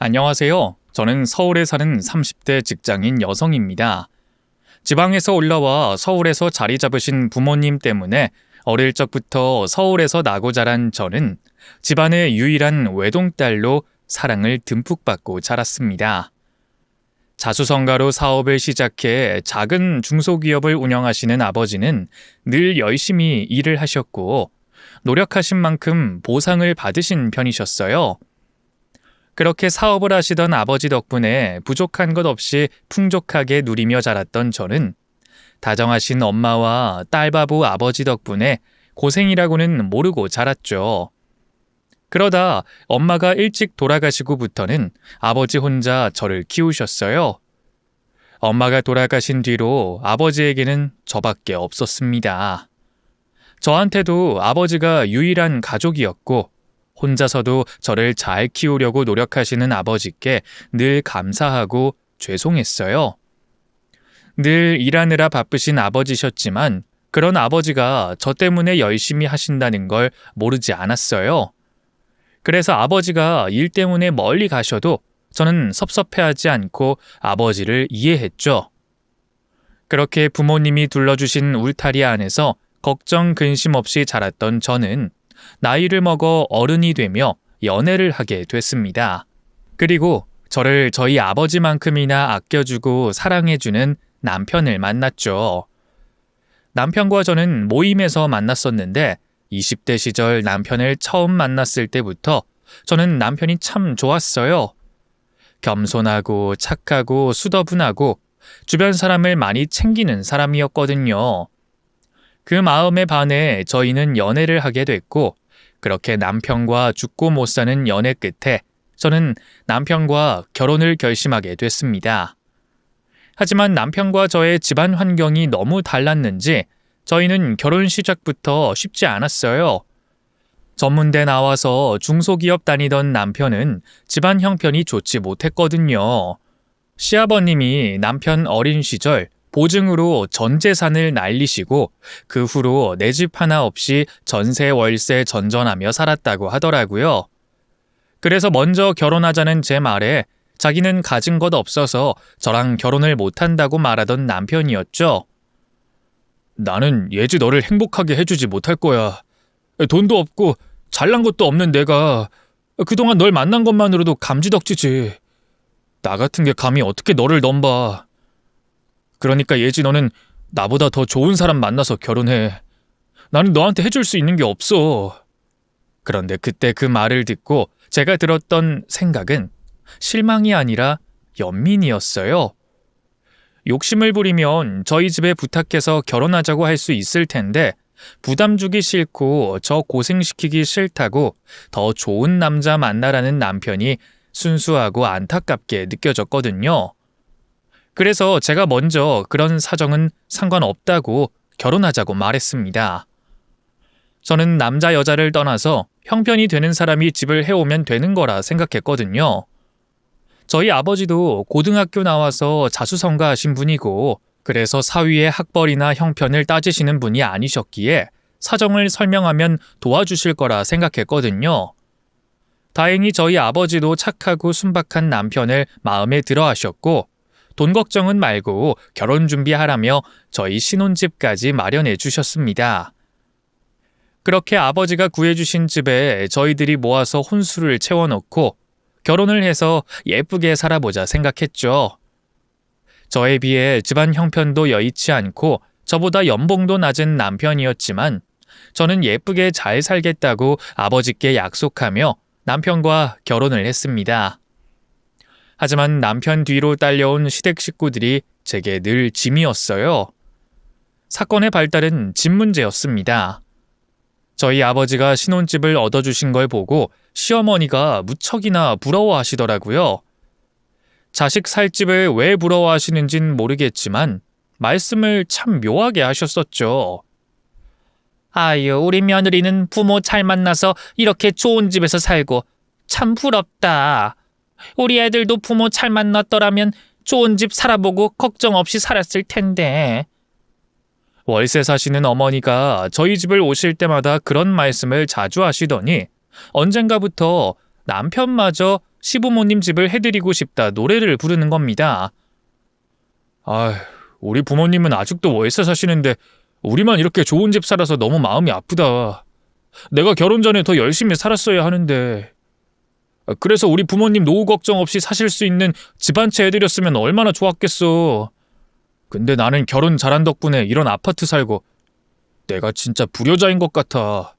안녕하세요. 저는 서울에 사는 30대 직장인 여성입니다. 지방에서 올라와 서울에서 자리 잡으신 부모님 때문에 어릴 적부터 서울에서 나고 자란 저는 집안의 유일한 외동딸로 사랑을 듬뿍 받고 자랐습니다. 자수성가로 사업을 시작해 작은 중소기업을 운영하시는 아버지는 늘 열심히 일을 하셨고 노력하신 만큼 보상을 받으신 편이셨어요. 그렇게 사업을 하시던 아버지 덕분에 부족한 것 없이 풍족하게 누리며 자랐던 저는 다정하신 엄마와 딸바보 아버지 덕분에 고생이라고는 모르고 자랐죠. 그러다 엄마가 일찍 돌아가시고부터는 아버지 혼자 저를 키우셨어요. 엄마가 돌아가신 뒤로 아버지에게는 저밖에 없었습니다. 저한테도 아버지가 유일한 가족이었고 혼자서도 저를 잘 키우려고 노력하시는 아버지께 늘 감사하고 죄송했어요. 늘 일하느라 바쁘신 아버지셨지만 그런 아버지가 저 때문에 열심히 하신다는 걸 모르지 않았어요. 그래서 아버지가 일 때문에 멀리 가셔도 저는 섭섭해하지 않고 아버지를 이해했죠. 그렇게 부모님이 둘러주신 울타리 안에서 걱정 근심 없이 자랐던 저는 나이를 먹어 어른이 되며 연애를 하게 됐습니다. 그리고 저를 저희 아버지만큼이나 아껴주고 사랑해주는 남편을 만났죠. 남편과 저는 모임에서 만났었는데 20대 시절 남편을 처음 만났을 때부터 저는 남편이 참 좋았어요. 겸손하고 착하고 수더분하고 주변 사람을 많이 챙기는 사람이었거든요. 그 마음에 반해 저희는 연애를 하게 됐고 그렇게 남편과 죽고 못 사는 연애 끝에 저는 남편과 결혼을 결심하게 됐습니다. 하지만 남편과 저의 집안 환경이 너무 달랐는지 저희는 결혼 시작부터 쉽지 않았어요. 전문대 나와서 중소기업 다니던 남편은 집안 형편이 좋지 못했거든요. 시아버님이 남편 어린 시절 보증으로 전 재산을 날리시고 그 후로 내 집 하나 없이 전세 월세 전전하며 살았다고 하더라고요. 그래서 먼저 결혼하자는 제 말에 자기는 가진 것 없어서 저랑 결혼을 못한다고 말하던 남편이었죠. 나는 예지 너를 행복하게 해주지 못할 거야. 돈도 없고 잘난 것도 없는 내가 그동안 널 만난 것만으로도 감지덕지지. 나 같은 게 감히 어떻게 너를 넘봐. 그러니까 예지 너는 나보다 더 좋은 사람 만나서 결혼해. 나는 너한테 해줄 수 있는 게 없어. 그런데 그때 그 말을 듣고 제가 들었던 생각은 실망이 아니라 연민이었어요. 욕심을 부리면 저희 집에 부탁해서 결혼하자고 할 수 있을 텐데 부담 주기 싫고 저 고생시키기 싫다고 더 좋은 남자 만나라는 남편이 순수하고 안타깝게 느껴졌거든요. 그래서 제가 먼저 그런 사정은 상관없다고 결혼하자고 말했습니다. 저는 남자 여자를 떠나서 형편이 되는 사람이 집을 해오면 되는 거라 생각했거든요. 저희 아버지도 고등학교 나와서 자수성가하신 분이고 그래서 사위의 학벌이나 형편을 따지시는 분이 아니셨기에 사정을 설명하면 도와주실 거라 생각했거든요. 다행히 저희 아버지도 착하고 순박한 남편을 마음에 들어 하셨고 돈 걱정은 말고 결혼 준비하라며 저희 신혼집까지 마련해 주셨습니다. 그렇게 아버지가 구해주신 집에 저희들이 모아서 혼수를 채워넣고 결혼을 해서 예쁘게 살아보자 생각했죠. 저에 비해 집안 형편도 여의치 않고 저보다 연봉도 낮은 남편이었지만 저는 예쁘게 잘 살겠다고 아버지께 약속하며 남편과 결혼을 했습니다. 하지만 남편 뒤로 딸려온 시댁 식구들이 제게 늘 짐이었어요. 사건의 발달은 집 문제였습니다. 저희 아버지가 신혼집을 얻어주신 걸 보고 시어머니가 무척이나 부러워하시더라고요. 자식 살 집을 왜 부러워하시는진 모르겠지만 말씀을 참 묘하게 하셨었죠. 아유, 우리 며느리는 부모 잘 만나서 이렇게 좋은 집에서 살고 참 부럽다. 우리 애들도 부모 잘 만났더라면 좋은 집 살아보고 걱정 없이 살았을 텐데. 월세 사시는 어머니가 저희 집을 오실 때마다 그런 말씀을 자주 하시더니 언젠가부터 남편마저 시부모님 집을 해드리고 싶다 노래를 부르는 겁니다. 우리 부모님은 아직도 월세 사시는데 우리만 이렇게 좋은 집 살아서 너무 마음이 아프다. 내가 결혼 전에 더 열심히 살았어야 하는데. 그래서 우리 부모님 노후 걱정 없이 사실 수 있는 집 한 채 해드렸으면 얼마나 좋았겠어. 근데 나는 결혼 잘한 덕분에 이런 아파트 살고 내가 진짜 불효자인 것 같아.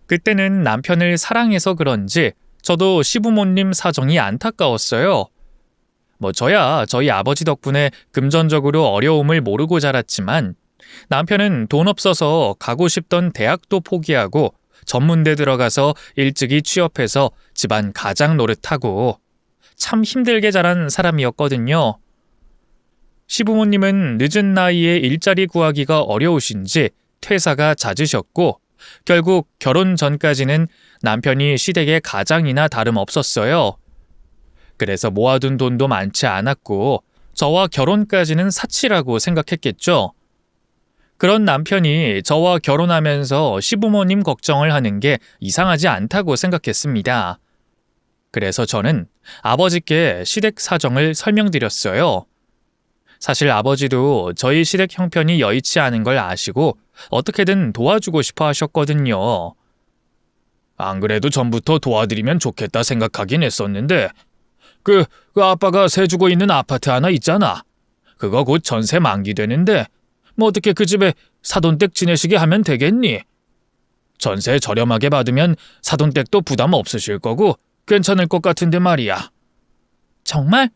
그때는 남편을 사랑해서 그런지 저도 시부모님 사정이 안타까웠어요. 저야 저희 아버지 덕분에 금전적으로 어려움을 모르고 자랐지만 남편은 돈 없어서 가고 싶던 대학도 포기하고 전문대 들어가서 일찍이 취업해서 집안 가장 노릇하고 참 힘들게 자란 사람이었거든요. 시부모님은 늦은 나이에 일자리 구하기가 어려우신지 퇴사가 잦으셨고 결국 결혼 전까지는 남편이 시댁의 가장이나 다름없었어요. 그래서 모아둔 돈도 많지 않았고 저와 결혼까지는 사치라고 생각했겠죠. 그런 남편이 저와 결혼하면서 시부모님 걱정을 하는 게 이상하지 않다고 생각했습니다. 그래서 저는 아버지께 시댁 사정을 설명드렸어요. 사실 아버지도 저희 시댁 형편이 여의치 않은 걸 아시고 어떻게든 도와주고 싶어 하셨거든요. 안 그래도 전부터 도와드리면 좋겠다 생각하긴 했었는데 그 아빠가 세 주고 있는 아파트 하나 있잖아. 그거 곧 전세 만기되는데 어떻게 그 집에 사돈댁 지내시게 하면 되겠니? 전세 저렴하게 받으면 사돈댁도 부담 없으실 거고 괜찮을 것 같은데 말이야. 정말?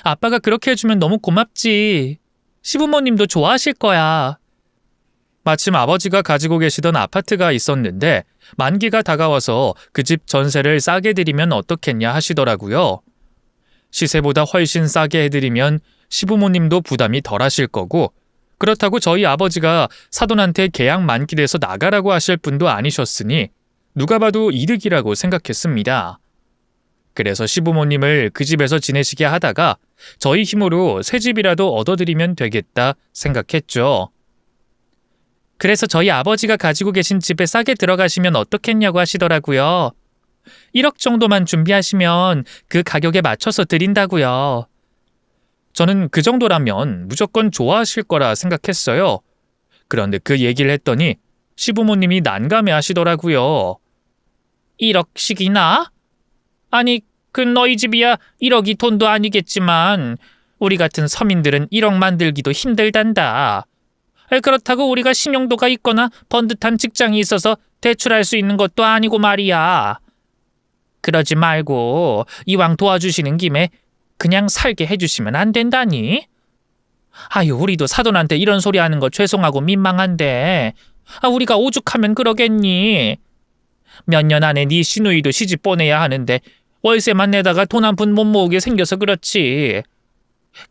아빠가 그렇게 해주면 너무 고맙지. 시부모님도 좋아하실 거야. 마침 아버지가 가지고 계시던 아파트가 있었는데 만기가 다가와서 그 집 전세를 싸게 드리면 어떻겠냐 하시더라고요. 시세보다 훨씬 싸게 해드리면 시부모님도 부담이 덜하실 거고 그렇다고 저희 아버지가 사돈한테 계약 만기돼서 나가라고 하실 분도 아니셨으니 누가 봐도 이득이라고 생각했습니다. 그래서 시부모님을 그 집에서 지내시게 하다가 저희 힘으로 새 집이라도 얻어드리면 되겠다 생각했죠. 그래서 저희 아버지가 가지고 계신 집에 싸게 들어가시면 어떻겠냐고 하시더라고요. 1억 정도만 준비하시면 그 가격에 맞춰서 드린다고요. 저는 그 정도라면 무조건 좋아하실 거라 생각했어요. 그런데 그 얘기를 했더니 시부모님이 난감해 하시더라고요. 1억씩이나? 아니, 그 너희 집이야 1억이 돈도 아니겠지만 우리 같은 서민들은 1억 만들기도 힘들단다. 그렇다고 우리가 신용도가 있거나 번듯한 직장이 있어서 대출할 수 있는 것도 아니고 말이야. 그러지 말고 이왕 도와주시는 김에 그냥 살게 해주시면 안 된다니? 우리도 사돈한테 이런 소리 하는 거 죄송하고 민망한데 우리가 오죽하면 그러겠니? 몇 년 안에 네 시누이도 시집 보내야 하는데 월세만 내다가 돈 한 푼 못 모으게 생겨서 그렇지.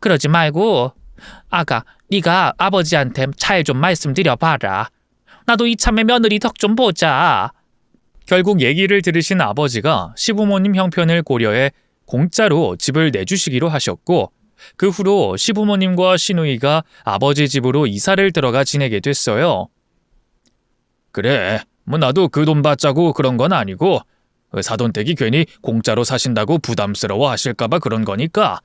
그러지 말고 아가, 네가 아버지한테 잘 좀 말씀드려봐라. 나도 이참에 며느리 덕 좀 보자. 결국 얘기를 들으신 아버지가 시부모님 형편을 고려해 공짜로 집을 내주시기로 하셨고 그 후로 시부모님과 시누이가 아버지 집으로 이사를 들어가 지내게 됐어요. 그래, 나도 그 돈 받자고 그런 건 아니고 사돈댁이 괜히 공짜로 사신다고 부담스러워 하실까봐 그런 거니까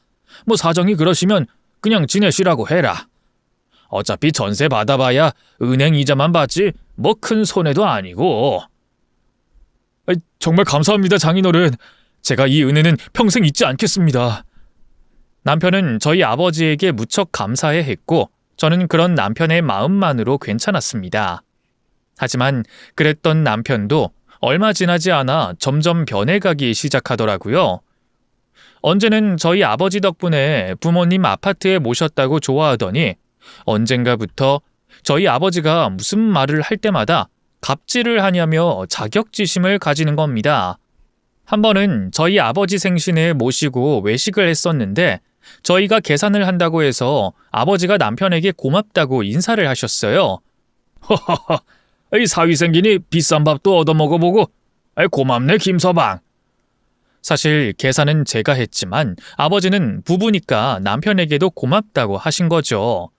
사정이 그러시면 그냥 지내시라고 해라. 어차피 전세 받아봐야 은행 이자만 받지 큰 손해도 아니고. 정말 감사합니다, 장인어른. 제가 이 은혜는 평생 잊지 않겠습니다. 남편은 저희 아버지에게 무척 감사해 했고 저는 그런 남편의 마음만으로 괜찮았습니다. 하지만 그랬던 남편도 얼마 지나지 않아 점점 변해가기 시작하더라고요. 언제는 저희 아버지 덕분에 부모님 아파트에 모셨다고 좋아하더니 언젠가부터 저희 아버지가 무슨 말을 할 때마다 갑질을 하냐며 자격지심을 가지는 겁니다. 한 번은 저희 아버지 생신에 모시고 외식을 했었는데 저희가 계산을 한다고 해서 아버지가 남편에게 고맙다고 인사를 하셨어요. 허허허, 이 사위 생기니 비싼 밥도 얻어먹어보고 고맙네 김서방. 사실 계산은 제가 했지만 아버지는 부부니까 남편에게도 고맙다고 하신 거죠.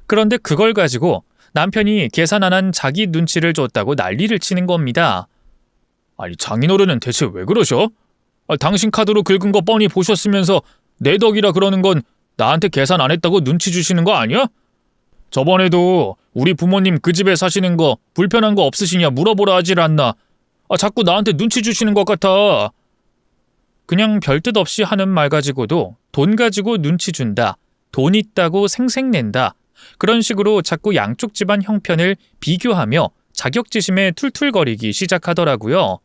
그런데 그걸 가지고 남편이 계산 안 한 자기 눈치를 줬다고 난리를 치는 겁니다. 아니 장인어른은 대체 왜 그러셔? 당신 카드로 긁은 거 뻔히 보셨으면서 내 덕이라 그러는 건 나한테 계산 안 했다고 눈치 주시는 거 아니야? 저번에도 우리 부모님 그 집에 사시는 거 불편한 거 없으시냐 물어보라 하질 않나. 자꾸 나한테 눈치 주시는 것 같아. 그냥 별뜻 없이 하는 말 가지고도 돈 가지고 눈치 준다, 돈 있다고 생색낸다, 그런 식으로 자꾸 양쪽 집안 형편을 비교하며 자격지심에 툴툴거리기 시작하더라고요.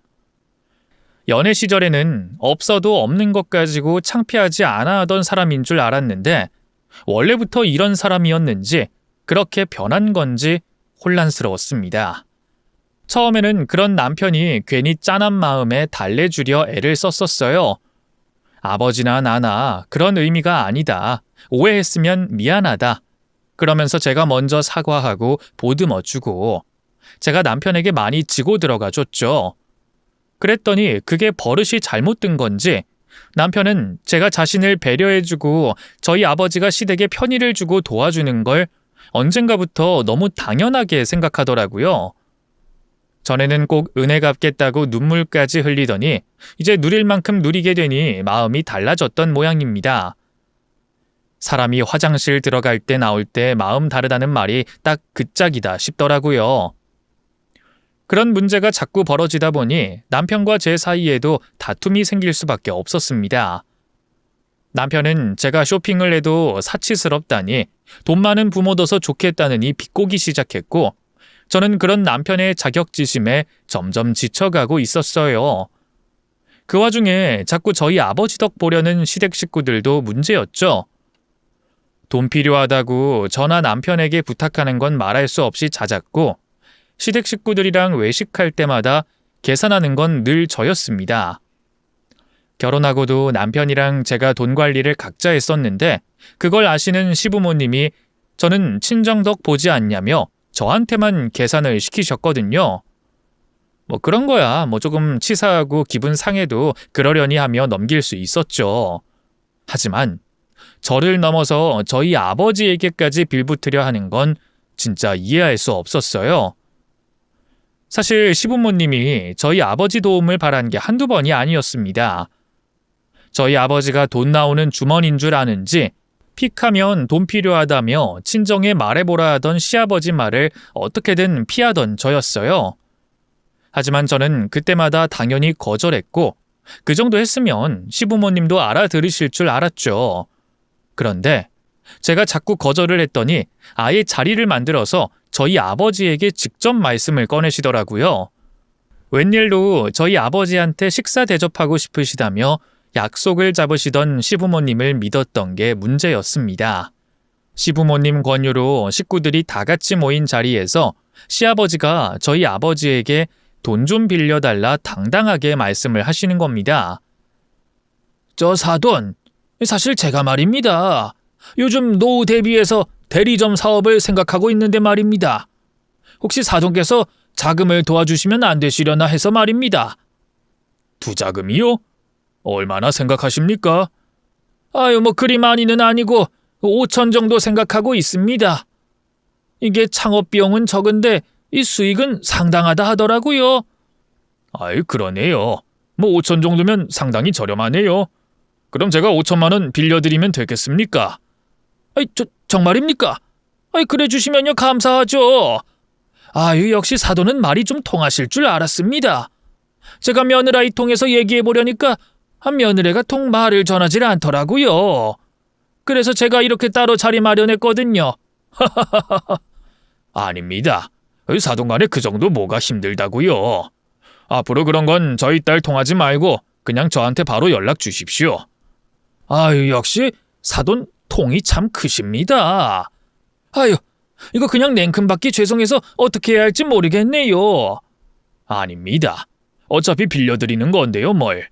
연애 시절에는 없어도 없는 것 가지고 창피하지 않아 하던 사람인 줄 알았는데 원래부터 이런 사람이었는지 그렇게 변한 건지 혼란스러웠습니다. 처음에는 그런 남편이 괜히 짠한 마음에 달래주려 애를 썼었어요. 아버지나 나나 그런 의미가 아니다. 오해했으면 미안하다. 그러면서 제가 먼저 사과하고 보듬어주고 제가 남편에게 많이 지고 들어가 줬죠. 그랬더니 그게 버릇이 잘못된 건지 남편은 제가 자신을 배려해주고 저희 아버지가 시댁에 편의를 주고 도와주는 걸 언젠가부터 너무 당연하게 생각하더라고요. 전에는 꼭 은혜 갚겠다고 눈물까지 흘리더니 이제 누릴 만큼 누리게 되니 마음이 달라졌던 모양입니다. 사람이 화장실 들어갈 때 나올 때 마음 다르다는 말이 딱 그 짝이다 싶더라고요. 그런 문제가 자꾸 벌어지다 보니 남편과 제 사이에도 다툼이 생길 수밖에 없었습니다. 남편은 제가 쇼핑을 해도 사치스럽다니 돈 많은 부모 둬서 좋겠다느니 비꼬기 시작했고 저는 그런 남편의 자격지심에 점점 지쳐가고 있었어요. 그 와중에 자꾸 저희 아버지 덕 보려는 시댁 식구들도 문제였죠. 돈 필요하다고 저나 남편에게 부탁하는 건 말할 수 없이 잦았고 시댁 식구들이랑 외식할 때마다 계산하는 건 늘 저였습니다. 결혼하고도 남편이랑 제가 돈 관리를 각자 했었는데 그걸 아시는 시부모님이 저는 친정덕 보지 않냐며 저한테만 계산을 시키셨거든요. 그런 거야. 조금 치사하고 기분 상해도 그러려니 하며 넘길 수 있었죠. 하지만 저를 넘어서 저희 아버지에게까지 빌붙으려 하는 건 진짜 이해할 수 없었어요. 사실 시부모님이 저희 아버지 도움을 바란 게 한두 번이 아니었습니다. 저희 아버지가 돈 나오는 주머니인 줄 아는지 픽하면 돈 필요하다며 친정에 말해보라 하던 시아버지 말을 어떻게든 피하던 저였어요. 하지만 저는 그때마다 당연히 거절했고 그 정도 했으면 시부모님도 알아들으실 줄 알았죠. 그런데 제가 자꾸 거절을 했더니 아예 자리를 만들어서 저희 아버지에게 직접 말씀을 꺼내시더라고요. 웬일로 저희 아버지한테 식사 대접하고 싶으시다며 약속을 잡으시던 시부모님을 믿었던 게 문제였습니다. 시부모님 권유로 식구들이 다 같이 모인 자리에서 시아버지가 저희 아버지에게 돈 좀 빌려달라 당당하게 말씀을 하시는 겁니다. 저 사돈, 사실 제가 말입니다. 요즘 노후 대비해서 대리점 사업을 생각하고 있는데 말입니다. 혹시 사돈께서 자금을 도와주시면 안 되시려나 해서 말입니다. 투자금이요? 얼마나 생각하십니까? 그리 많이는 아니고 5천 정도 생각하고 있습니다. 이게 창업 비용은 적은데 이 수익은 상당하다 하더라고요. 그러네요. 5천 정도면 상당히 저렴하네요. 그럼 제가 5천만 원 빌려드리면 되겠습니까? 정말입니까? 그래 주시면요 감사하죠. 역시 사돈은 말이 좀 통하실 줄 알았습니다. 제가 며느라이 통해서 얘기해 보려니까 며느리가 통 말을 전하질 않더라고요. 그래서 제가 이렇게 따로 자리 마련했거든요. 아닙니다. 사돈 간에 그 정도 뭐가 힘들다고요. 앞으로 그런 건 저희 딸 통하지 말고 그냥 저한테 바로 연락 주십시오. 역시 사돈 통이 참 크십니다. 이거 그냥 냉큼 받기 죄송해서 어떻게 해야 할지 모르겠네요. 아닙니다. 어차피 빌려드리는 건데요, 뭘.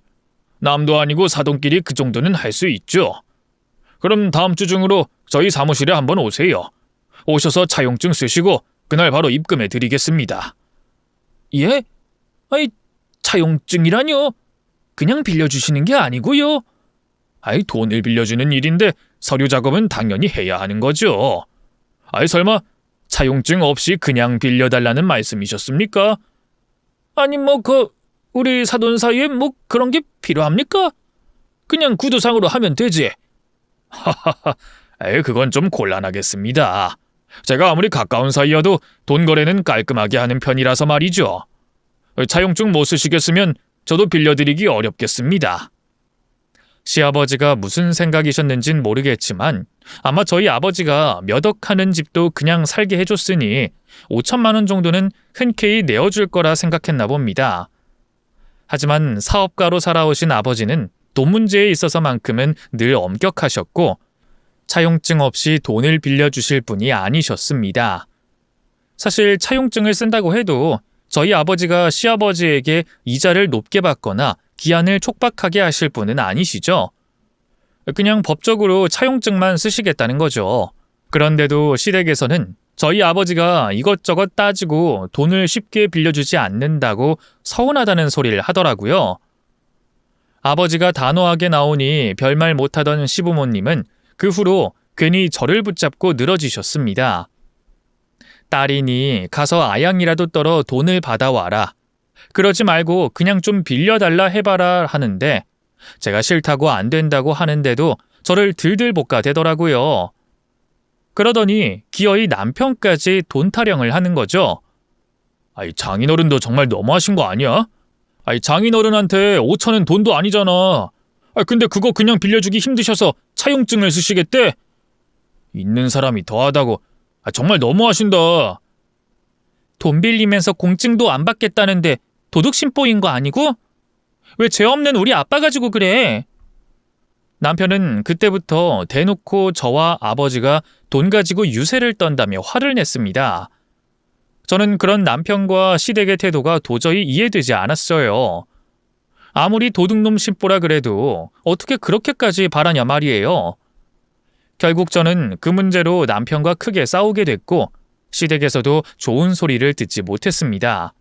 남도 아니고 사돈끼리 그 정도는 할 수 있죠. 그럼 다음 주 중으로 저희 사무실에 한번 오세요. 오셔서 차용증 쓰시고 그날 바로 입금해 드리겠습니다. 예? 차용증이라뇨? 그냥 빌려주시는 게 아니고요. 돈을 빌려주는 일인데 서류 작업은 당연히 해야 하는 거죠. 설마 차용증 없이 그냥 빌려달라는 말씀이셨습니까? 우리 사돈 사이에 뭐 그런 게 필요합니까? 그냥 구두상으로 하면 되지. 하하하, 그건 좀 곤란하겠습니다. 제가 아무리 가까운 사이여도 돈 거래는 깔끔하게 하는 편이라서 말이죠. 차용증 못 쓰시겠으면 저도 빌려드리기 어렵겠습니다. 시아버지가 무슨 생각이셨는진 모르겠지만 아마 저희 아버지가 몇 억 하는 집도 그냥 살게 해줬으니 5천만 원 정도는 흔쾌히 내어줄 거라 생각했나 봅니다. 하지만 사업가로 살아오신 아버지는 돈 문제에 있어서만큼은 늘 엄격하셨고 차용증 없이 돈을 빌려주실 분이 아니셨습니다. 사실 차용증을 쓴다고 해도 저희 아버지가 시아버지에게 이자를 높게 받거나 기한을 촉박하게 하실 분은 아니시죠. 그냥 법적으로 차용증만 쓰시겠다는 거죠. 그런데도 시댁에서는 저희 아버지가 이것저것 따지고 돈을 쉽게 빌려주지 않는다고 서운하다는 소리를 하더라고요. 아버지가 단호하게 나오니 별말 못하던 시부모님은 그 후로 괜히 저를 붙잡고 늘어지셨습니다. 딸이니 가서 아양이라도 떨어 돈을 받아와라. 그러지 말고 그냥 좀 빌려달라 해봐라 하는데 제가 싫다고 안 된다고 하는데도 저를 들들 볶아대더라고요. 그러더니 기어이 남편까지 돈 타령을 하는 거죠. 장인어른도 정말 너무하신 거 아니야? 장인어른한테 5천은 돈도 아니잖아. 근데 그거 그냥 빌려주기 힘드셔서 차용증을 쓰시겠대? 있는 사람이 더하다고. 정말 너무하신다. 돈 빌리면서 공증도 안 받겠다는데 도둑심보인 거 아니고? 왜 죄 없는 우리 아빠 가지고 그래? 남편은 그때부터 대놓고 저와 아버지가 돈 가지고 유세를 떤다며 화를 냈습니다. 저는 그런 남편과 시댁의 태도가 도저히 이해되지 않았어요. 아무리 도둑놈 심보라 그래도 어떻게 그렇게까지 바라냐 말이에요. 결국 저는 그 문제로 남편과 크게 싸우게 됐고 시댁에서도 좋은 소리를 듣지 못했습니다.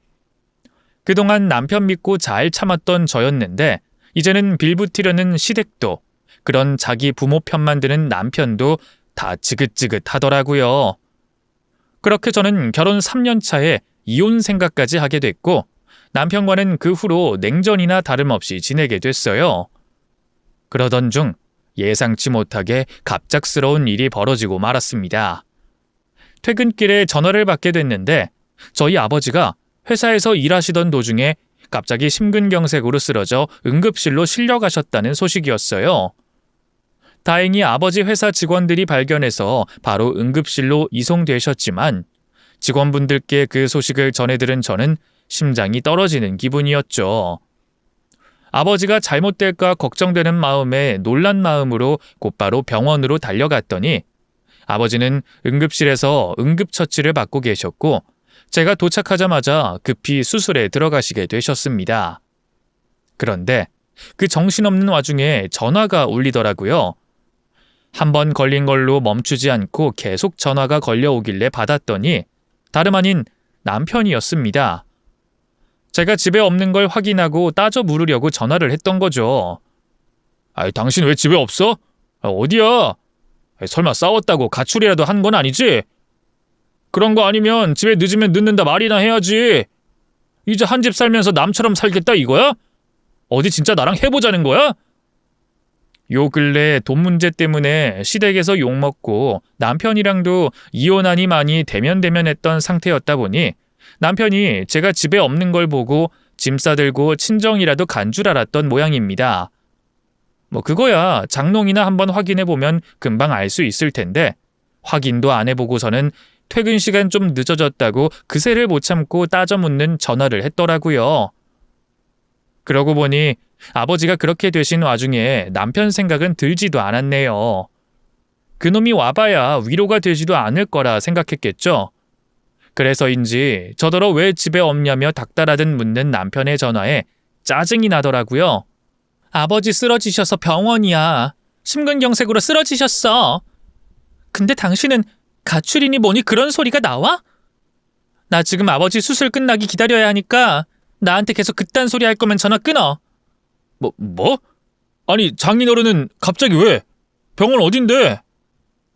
그동안 남편 믿고 잘 참았던 저였는데 이제는 빌붙이려는 시댁도 그런 자기 부모 편만 드는 남편도 다 지긋지긋하더라고요. 그렇게 저는 결혼 3년 차에 이혼 생각까지 하게 됐고 남편과는 그 후로 냉전이나 다름없이 지내게 됐어요. 그러던 중 예상치 못하게 갑작스러운 일이 벌어지고 말았습니다. 퇴근길에 전화를 받게 됐는데 저희 아버지가 회사에서 일하시던 도중에 갑자기 심근경색으로 쓰러져 응급실로 실려가셨다는 소식이었어요. 다행히 아버지 회사 직원들이 발견해서 바로 응급실로 이송되셨지만 직원분들께 그 소식을 전해들은 저는 심장이 떨어지는 기분이었죠. 아버지가 잘못될까 걱정되는 마음에 놀란 마음으로 곧바로 병원으로 달려갔더니 아버지는 응급실에서 응급처치를 받고 계셨고 제가 도착하자마자 급히 수술에 들어가시게 되셨습니다. 그런데 그 정신없는 와중에 전화가 울리더라고요. 한 번 걸린 걸로 멈추지 않고 계속 전화가 걸려오길래 받았더니 다름 아닌 남편이었습니다. 제가 집에 없는 걸 확인하고 따져 물으려고 전화를 했던 거죠. 당신 왜 집에 없어? 어디야? 설마 싸웠다고 가출이라도 한 건 아니지? 그런 거 아니면 집에 늦으면 늦는다 말이나 해야지. 이제 한 집 살면서 남처럼 살겠다 이거야? 어디 진짜 나랑 해보자는 거야? 요 근래 돈 문제 때문에 시댁에서 욕먹고 남편이랑도 이혼하니 많이 대면대면했던 상태였다 보니 남편이 제가 집에 없는 걸 보고 짐 싸들고 친정이라도 간 줄 알았던 모양입니다. 그거야 장롱이나 한번 확인해보면 금방 알 수 있을 텐데 확인도 안 해보고서는 퇴근 시간 좀 늦어졌다고 그새를 못 참고 따져 묻는 전화를 했더라고요. 그러고 보니 아버지가 그렇게 되신 와중에 남편 생각은 들지도 않았네요. 그놈이 와봐야 위로가 되지도 않을 거라 생각했겠죠. 그래서인지 저더러 왜 집에 없냐며 닥달하듯 묻는 남편의 전화에 짜증이 나더라고요. 아버지 쓰러지셔서 병원이야. 심근경색으로 쓰러지셨어. 근데 당신은 가출이니 뭐니 그런 소리가 나와? 나 지금 아버지 수술 끝나기 기다려야 하니까 나한테 계속 그딴 소리 할 거면 전화 끊어. 뭐? 아니 장인어른은 갑자기 왜? 병원 어딘데?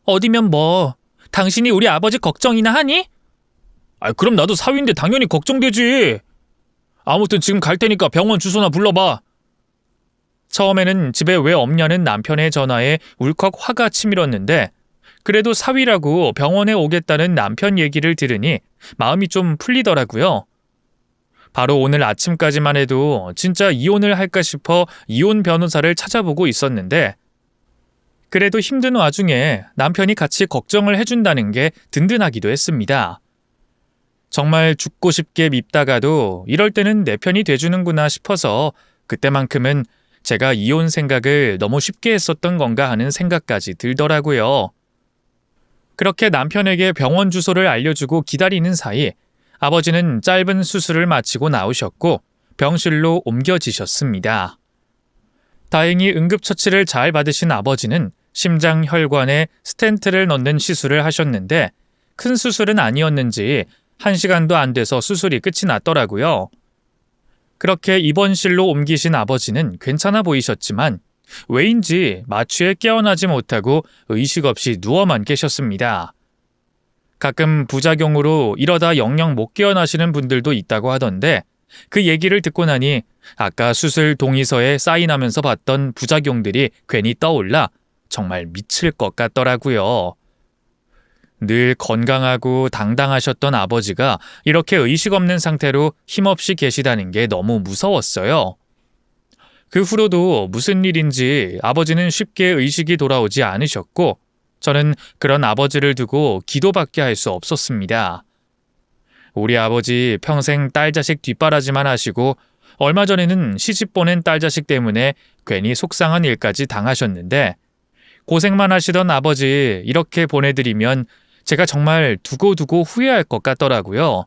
어디면 뭐. 당신이 우리 아버지 걱정이나 하니? 그럼 나도 사위인데 당연히 걱정되지. 아무튼 지금 갈 테니까 병원 주소나 불러봐. 처음에는 집에 왜 없냐는 남편의 전화에 울컥 화가 치밀었는데 그래도 사위라고 병원에 오겠다는 남편 얘기를 들으니 마음이 좀 풀리더라고요. 바로 오늘 아침까지만 해도 진짜 이혼을 할까 싶어 이혼 변호사를 찾아보고 있었는데 그래도 힘든 와중에 남편이 같이 걱정을 해준다는 게 든든하기도 했습니다. 정말 죽고 싶게 밉다가도 이럴 때는 내 편이 돼주는구나 싶어서 그때만큼은 제가 이혼 생각을 너무 쉽게 했었던 건가 하는 생각까지 들더라고요. 그렇게 남편에게 병원 주소를 알려주고 기다리는 사이 아버지는 짧은 수술을 마치고 나오셨고 병실로 옮겨지셨습니다. 다행히 응급처치를 잘 받으신 아버지는 심장 혈관에 스텐트를 넣는 시술을 하셨는데 큰 수술은 아니었는지 1시간도 안 돼서 수술이 끝이 났더라고요. 그렇게 입원실로 옮기신 아버지는 괜찮아 보이셨지만 왜인지 마취에 깨어나지 못하고 의식 없이 누워만 계셨습니다. 가끔 부작용으로 이러다 영영 못 깨어나시는 분들도 있다고 하던데 그 얘기를 듣고 나니 아까 수술 동의서에 사인하면서 봤던 부작용들이 괜히 떠올라 정말 미칠 것 같더라고요. 늘 건강하고 당당하셨던 아버지가 이렇게 의식 없는 상태로 힘없이 계시다는 게 너무 무서웠어요. 그 후로도 무슨 일인지 아버지는 쉽게 의식이 돌아오지 않으셨고 저는 그런 아버지를 두고 기도밖에 할 수 없었습니다. 우리 아버지 평생 딸자식 뒷바라지만 하시고 얼마 전에는 시집 보낸 딸자식 때문에 괜히 속상한 일까지 당하셨는데 고생만 하시던 아버지 이렇게 보내드리면 제가 정말 두고두고 후회할 것 같더라고요.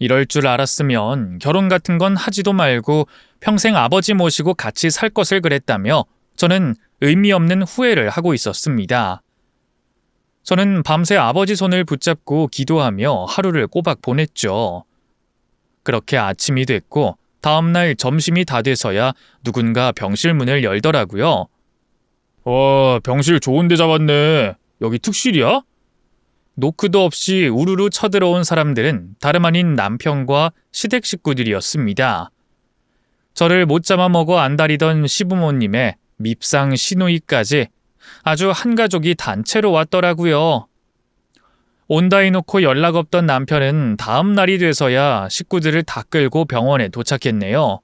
이럴 줄 알았으면 결혼 같은 건 하지도 말고 평생 아버지 모시고 같이 살 것을 그랬다며 저는 의미 없는 후회를 하고 있었습니다. 저는 밤새 아버지 손을 붙잡고 기도하며 하루를 꼬박 보냈죠. 그렇게 아침이 됐고 다음날 점심이 다 돼서야 누군가 병실 문을 열더라고요. 병실 좋은 데 잡았네. 여기 특실이야? 노크도 없이 우르르 쳐들어온 사람들은 다름 아닌 남편과 시댁 식구들이었습니다. 저를 못 잡아먹어 안달이던 시부모님의 밉상 시누이까지 아주 한 가족이 단체로 왔더라고요. 온다 해놓고 연락 없던 남편은 다음 날이 돼서야 식구들을 다 끌고 병원에 도착했네요.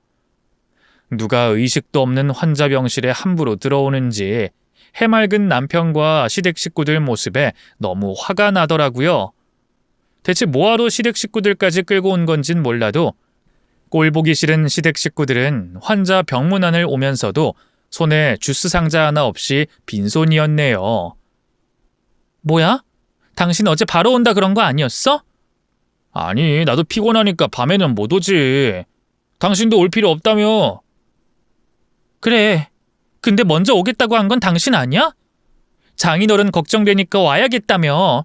누가 의식도 없는 환자 병실에 함부로 들어오는지 해맑은 남편과 시댁 식구들 모습에 너무 화가 나더라고요. 대체 뭐하러 시댁 식구들까지 끌고 온 건진 몰라도 꼴 보기 싫은 시댁 식구들은 환자 병문안을 오면서도 손에 주스 상자 하나 없이 빈손이었네요. 뭐야? 당신 어제 바로 온다 그런 거 아니었어? 아니, 나도 피곤하니까 밤에는 못 오지. 당신도 올 필요 없다며. 그래. 근데 먼저 오겠다고 한 건 당신 아니야? 장인어른 걱정되니까 와야겠다며.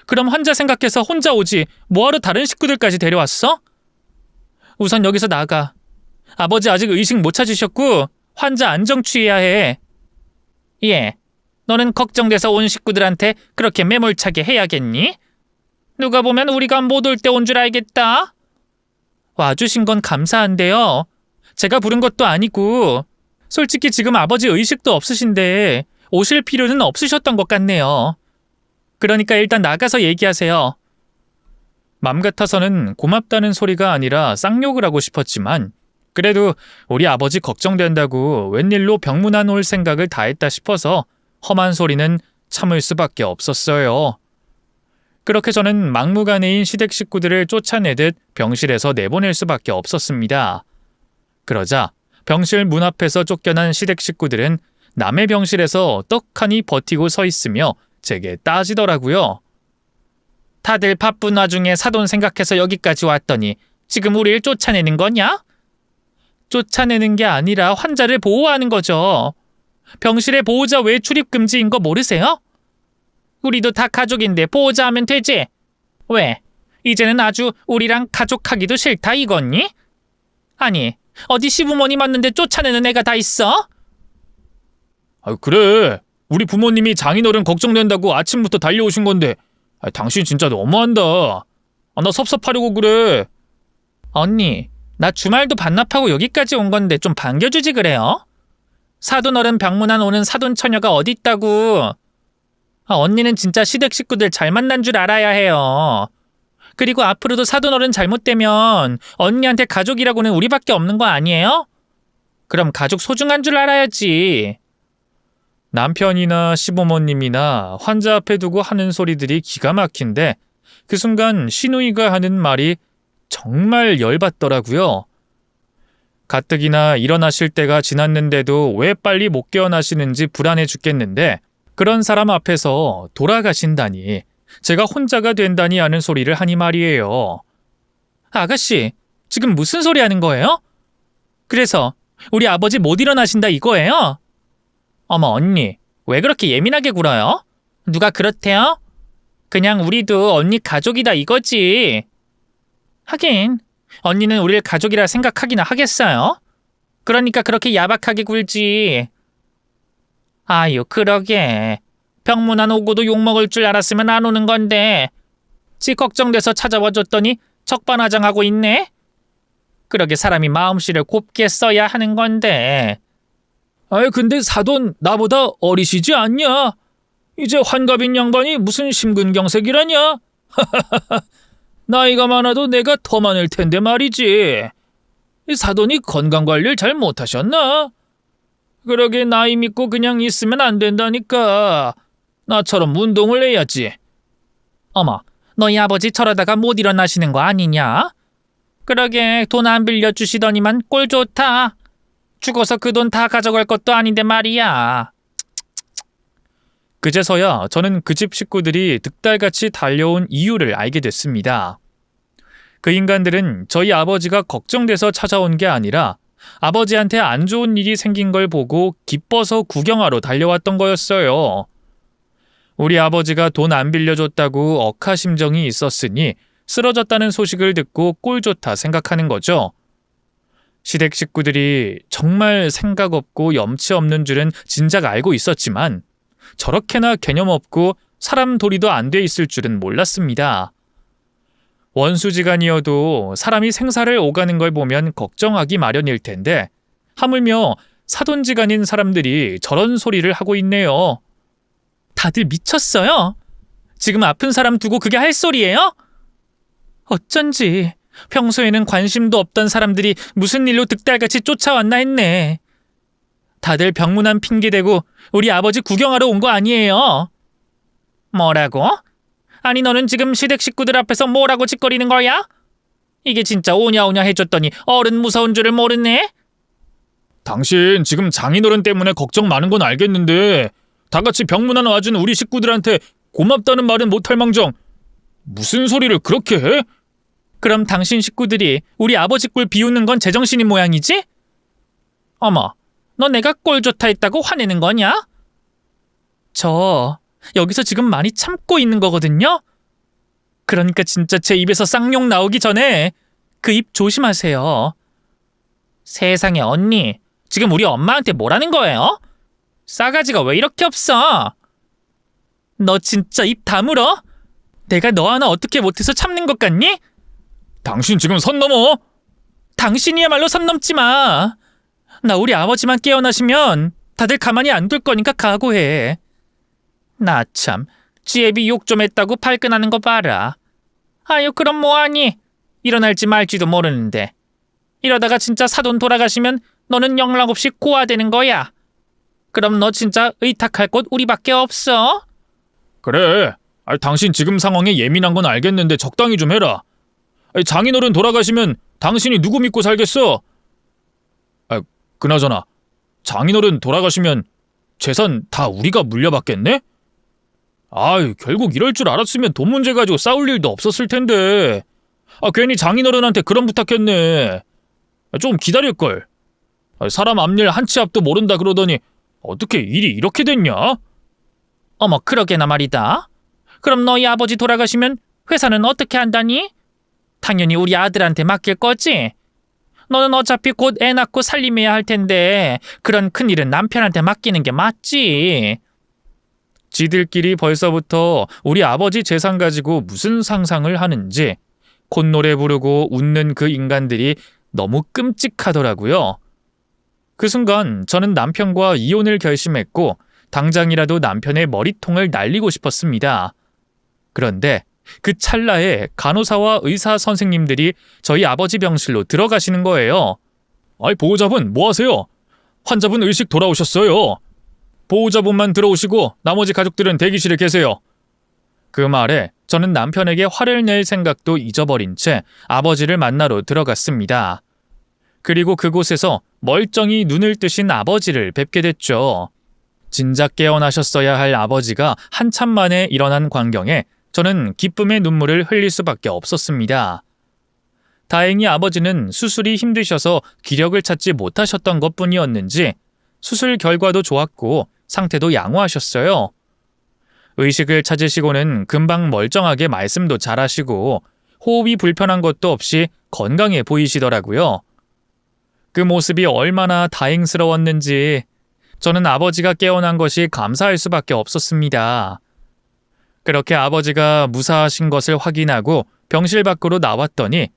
그럼 환자 생각해서 혼자 오지 뭐하러 다른 식구들까지 데려왔어? 우선 여기서 나가. 아버지 아직 의식 못 찾으셨고 환자 안정 취해야 해. 예, 너는 걱정돼서 온 식구들한테 그렇게 매몰차게 해야겠니? 누가 보면 우리가 못 올 때 온 줄 알겠다. 와주신 건 감사한데요. 제가 부른 것도 아니고 솔직히 지금 아버지 의식도 없으신데 오실 필요는 없으셨던 것 같네요. 그러니까 일단 나가서 얘기하세요. 맘 같아서는 고맙다는 소리가 아니라 쌍욕을 하고 싶었지만 그래도 우리 아버지 걱정된다고 웬일로 병문안 올 생각을 다 했다 싶어서 험한 소리는 참을 수밖에 없었어요. 그렇게 저는 막무가내인 시댁 식구들을 쫓아내듯 병실에서 내보낼 수밖에 없었습니다. 그러자 병실 문 앞에서 쫓겨난 시댁 식구들은 남의 병실에서 떡하니 버티고 서 있으며 제게 따지더라고요. 다들 바쁜 와중에 사돈 생각해서 여기까지 왔더니 지금 우릴 쫓아내는 거냐? 쫓아내는 게 아니라 환자를 보호하는 거죠. 병실에 보호자 외출입 금지인 거 모르세요? 우리도 다 가족인데 보호자 하면 되지. 왜? 이제는 아주 우리랑 가족하기도 싫다 이거니? 아니, 어디 시부모님 왔는데 쫓아내는 애가 다 있어? 그래. 우리 부모님이 장인어른 걱정된다고 아침부터 달려오신 건데 당신 진짜 너무한다. 나 섭섭하려고 그래. 언니, 나 주말도 반납하고 여기까지 온 건데 좀 반겨주지 그래요? 사돈 어른 병문안 오는 사돈 처녀가 어디 있다고. 언니는 진짜 시댁 식구들 잘 만난 줄 알아야 해요. 그리고 앞으로도 사돈 어른 잘못되면 언니한테 가족이라고는 우리밖에 없는 거 아니에요? 그럼 가족 소중한 줄 알아야지. 남편이나 시부모님이나 환자 앞에 두고 하는 소리들이 기가 막힌데 그 순간 시누이가 하는 말이 정말 열받더라고요. 가뜩이나 일어나실 때가 지났는데도 왜 빨리 못 깨어나시는지 불안해 죽겠는데 그런 사람 앞에서 돌아가신다니, 제가 혼자가 된다니 하는 소리를 하니 말이에요. 아가씨, 지금 무슨 소리 하는 거예요? 그래서 우리 아버지 못 일어나신다 이거예요? 어머 언니, 왜 그렇게 예민하게 굴어요? 누가 그렇대요? 그냥 우리도 언니 가족이다 이거지. 하긴 언니는 우릴 가족이라 생각하기나 하겠어요? 그러니까 그렇게 야박하게 굴지. 아유 그러게. 병문안 오고도 욕먹을 줄 알았으면 안 오는 건데 지 걱정돼서 찾아와 줬더니 적반하장하고 있네. 그러게 사람이 마음씨를 곱게 써야 하는 건데. 아이 근데 사돈 나보다 어리시지 않냐? 이제 환갑인 양반이 무슨 심근경색이라냐? 나이가 많아도 내가 더 많을 텐데 말이지. 이 사돈이 건강관리를 잘 못하셨나? 그러게 나이 믿고 그냥 있으면 안 된다니까. 나처럼 운동을 해야지. 어머, 너희 아버지 저러다가 못 일어나시는 거 아니냐? 그러게 돈 안 빌려주시더니만 꼴 좋다. 죽어서 그 돈 다 가져갈 것도 아닌데 말이야. 그제서야 저는 그 집 식구들이 득달같이 달려온 이유를 알게 됐습니다. 그 인간들은 저희 아버지가 걱정돼서 찾아온 게 아니라 아버지한테 안 좋은 일이 생긴 걸 보고 기뻐서 구경하러 달려왔던 거였어요. 우리 아버지가 돈 안 빌려줬다고 억하심정이 있었으니 쓰러졌다는 소식을 듣고 꼴 좋다 생각하는 거죠. 시댁 식구들이 정말 생각 없고 염치 없는 줄은 진작 알고 있었지만 저렇게나 개념 없고 사람 도리도 안 돼 있을 줄은 몰랐습니다. 원수지간이어도 사람이 생사를 오가는 걸 보면 걱정하기 마련일 텐데 하물며 사돈지간인 사람들이 저런 소리를 하고 있네요. 다들 미쳤어요? 지금 아픈 사람 두고 그게 할 소리예요? 어쩐지 평소에는 관심도 없던 사람들이 무슨 일로 득달같이 쫓아왔나 했네. 다들 병문안 핑계대고 우리 아버지 구경하러 온 거 아니에요? 뭐라고? 아니 너는 지금 시댁 식구들 앞에서 뭐라고 짓거리는 거야? 이게 진짜 오냐오냐 해줬더니 어른 무서운 줄을 모르네? 당신 지금 장인어른 때문에 걱정 많은 건 알겠는데 다 같이 병문안 와준 우리 식구들한테 고맙다는 말은 못할 망정 무슨 소리를 그렇게 해? 그럼 당신 식구들이 우리 아버지 꼴 비웃는 건 제정신인 모양이지? 어머, 너 내가 꼴 좋다 했다고 화내는 거냐? 저 여기서 지금 많이 참고 있는 거거든요? 그러니까 진짜 제 입에서 쌍욕 나오기 전에 그 입 조심하세요. 세상에 언니, 지금 우리 엄마한테 뭐라는 거예요? 싸가지가 왜 이렇게 없어? 너 진짜 입 다물어? 내가 너 하나 어떻게 못해서 참는 것 같니? 당신 지금 선 넘어? 당신이야말로 선 넘지 마. 나 우리 아버지만 깨어나시면 다들 가만히 안 둘 거니까 각오해. 나 참, 지혜비 욕 좀 했다고 발끈하는 거 봐라. 아유 그럼 뭐하니? 일어날지 말지도 모르는데. 이러다가 진짜 사돈 돌아가시면 너는 영락 없이 고아되는 거야. 그럼 너 진짜 의탁할 곳 우리밖에 없어? 그래. 당신 지금 상황에 예민한 건 알겠는데 적당히 좀 해라. 장인어른 돌아가시면 당신이 누구 믿고 살겠어? 그나저나 장인어른 돌아가시면 재산 다 우리가 물려받겠네? 결국 이럴 줄 알았으면 돈 문제 가지고 싸울 일도 없었을 텐데. 괜히 장인어른한테 그런 부탁했네. 좀 기다릴걸. 사람 앞일 한 치 앞도 모른다 그러더니 어떻게 일이 이렇게 됐냐? 어머 그러게나 말이다. 그럼 너희 아버지 돌아가시면 회사는 어떻게 한다니? 당연히 우리 아들한테 맡길 거지? 너는 어차피 곧 애 낳고 살림해야 할 텐데 그런 큰일은 남편한테 맡기는 게 맞지. 지들끼리 벌써부터 우리 아버지 재산 가지고 무슨 상상을 하는지 콧노래 부르고 웃는 그 인간들이 너무 끔찍하더라고요. 그 순간 저는 남편과 이혼을 결심했고 당장이라도 남편의 머리통을 날리고 싶었습니다. 그런데 그 찰나에 간호사와 의사 선생님들이 저희 아버지 병실로 들어가시는 거예요. 아이, 보호자분 뭐 하세요? 환자분 의식 돌아오셨어요. 보호자분만 들어오시고 나머지 가족들은 대기실에 계세요. 그 말에 저는 남편에게 화를 낼 생각도 잊어버린 채 아버지를 만나러 들어갔습니다. 그리고 그곳에서 멀쩡히 눈을 뜨신 아버지를 뵙게 됐죠. 진작 깨어나셨어야 할 아버지가 한참 만에 일어난 광경에 저는 기쁨의 눈물을 흘릴 수밖에 없었습니다. 다행히 아버지는 수술이 힘드셔서 기력을 찾지 못하셨던 것뿐이었는지 수술 결과도 좋았고 상태도 양호하셨어요. 의식을 찾으시고는 금방 멀쩡하게 말씀도 잘하시고 호흡이 불편한 것도 없이 건강해 보이시더라고요. 그 모습이 얼마나 다행스러웠는지 저는 아버지가 깨어난 것이 감사할 수밖에 없었습니다. 그렇게 아버지가 무사하신 것을 확인하고 병실 밖으로 나왔더니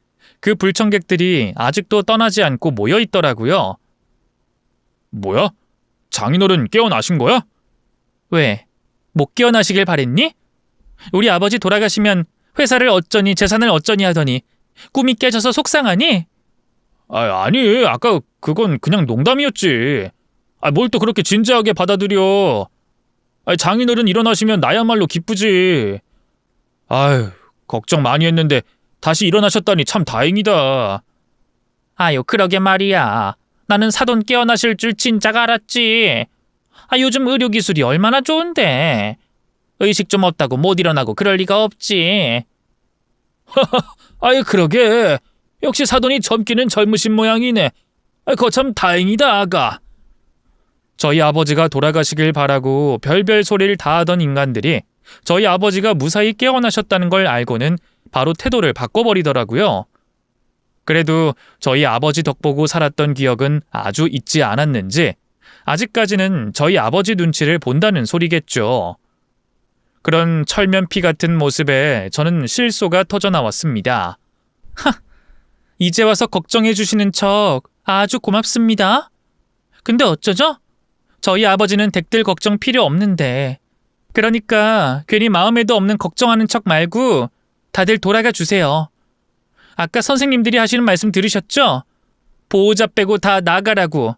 그 불청객들이 아직도 떠나지 않고 모여 있더라고요. 뭐야? 장인어른 깨어나신 거야? 왜? 못 깨어나시길 바랬니? 우리 아버지 돌아가시면 회사를 어쩌니 재산을 어쩌니 하더니 꿈이 깨져서 속상하니? 아니, 아까 그건 그냥 농담이었지. 뭘 또 그렇게 진지하게 받아들여. 장인어른 일어나시면 나야말로 기쁘지. 아유, 걱정 많이 했는데 다시 일어나셨다니 참 다행이다. 아유, 그러게 말이야. 나는 사돈 깨어나실 줄 진작 알았지. 요즘 의료기술이 얼마나 좋은데. 의식 좀 없다고 못 일어나고 그럴 리가 없지. 아유, 그러게. 역시 사돈이 젊기는 젊으신 모양이네. 거참 다행이다, 아가. 저희 아버지가 돌아가시길 바라고 별별 소리를 다 하던 인간들이 저희 아버지가 무사히 깨어나셨다는 걸 알고는 바로 태도를 바꿔버리더라고요. 그래도 저희 아버지 덕보고 살았던 기억은 아주 잊지 않았는지 아직까지는 저희 아버지 눈치를 본다는 소리겠죠. 그런 철면피 같은 모습에 저는 실소가 터져나왔습니다. 이제 와서 걱정해 주시는 척 아주 고맙습니다. 근데 어쩌죠? 저희 아버지는 댁들 걱정 필요 없는데. 그러니까 괜히 마음에도 없는 걱정하는 척 말고 다들 돌아가 주세요. 아까 선생님들이 하시는 말씀 들으셨죠? 보호자 빼고 다 나가라고.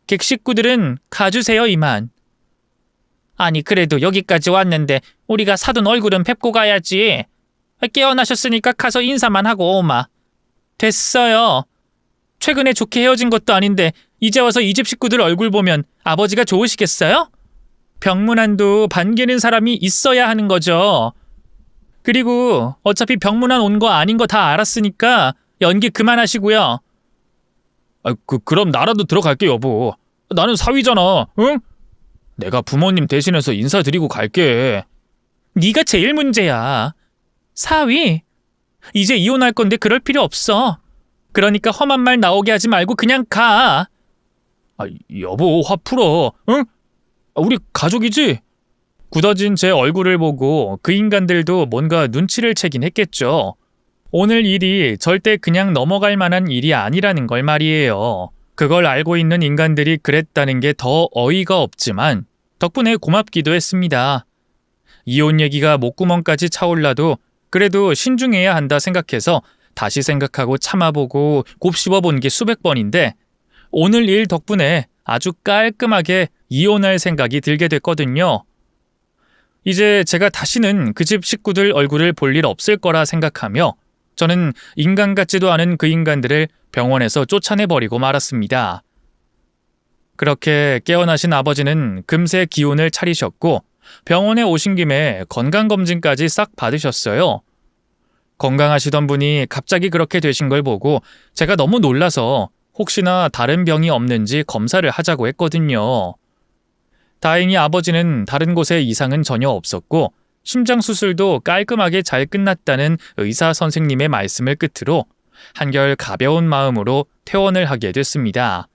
객 식구들은 가주세요, 이만. 아니, 그래도 여기까지 왔는데 우리가 사돈 얼굴은 뵙고 가야지. 깨어나셨으니까 가서 인사만 하고 오마. 됐어요. 최근에 좋게 헤어진 것도 아닌데 이제 와서 이 집 식구들 얼굴 보면 아버지가 좋으시겠어요? 병문안도 반기는 사람이 있어야 하는 거죠. 그리고 어차피 병문안 온 거 아닌 거 다 알았으니까 연기 그만하시고요. 그럼 나라도 들어갈게, 여보. 나는 사위잖아, 응? 내가 부모님 대신해서 인사드리고 갈게. 네가 제일 문제야. 사위? 이제 이혼할 건데 그럴 필요 없어. 그러니까 험한 말 나오게 하지 말고 그냥 가. 여보, 화 풀어, 응? 우리 가족이지? 굳어진 제 얼굴을 보고 그 인간들도 뭔가 눈치를 채긴 했겠죠. 오늘 일이 절대 그냥 넘어갈 만한 일이 아니라는 걸 말이에요. 그걸 알고 있는 인간들이 그랬다는 게 더 어이가 없지만 덕분에 고맙기도 했습니다. 이혼 얘기가 목구멍까지 차올라도 그래도 신중해야 한다 생각해서 다시 생각하고 참아보고 곱씹어본 게 수백 번인데 오늘 일 덕분에 아주 깔끔하게 이혼할 생각이 들게 됐거든요. 이제 제가 다시는 그 집 식구들 얼굴을 볼 일 없을 거라 생각하며 저는 인간 같지도 않은 그 인간들을 병원에서 쫓아내버리고 말았습니다. 그렇게 깨어나신 아버지는 금세 기운을 차리셨고 병원에 오신 김에 건강검진까지 싹 받으셨어요. 건강하시던 분이 갑자기 그렇게 되신 걸 보고 제가 너무 놀라서 혹시나 다른 병이 없는지 검사를 하자고 했거든요. 다행히 아버지는 다른 곳에 이상은 전혀 없었고 심장 수술도 깔끔하게 잘 끝났다는 의사 선생님의 말씀을 끝으로 한결 가벼운 마음으로 퇴원을 하게 됐습니다.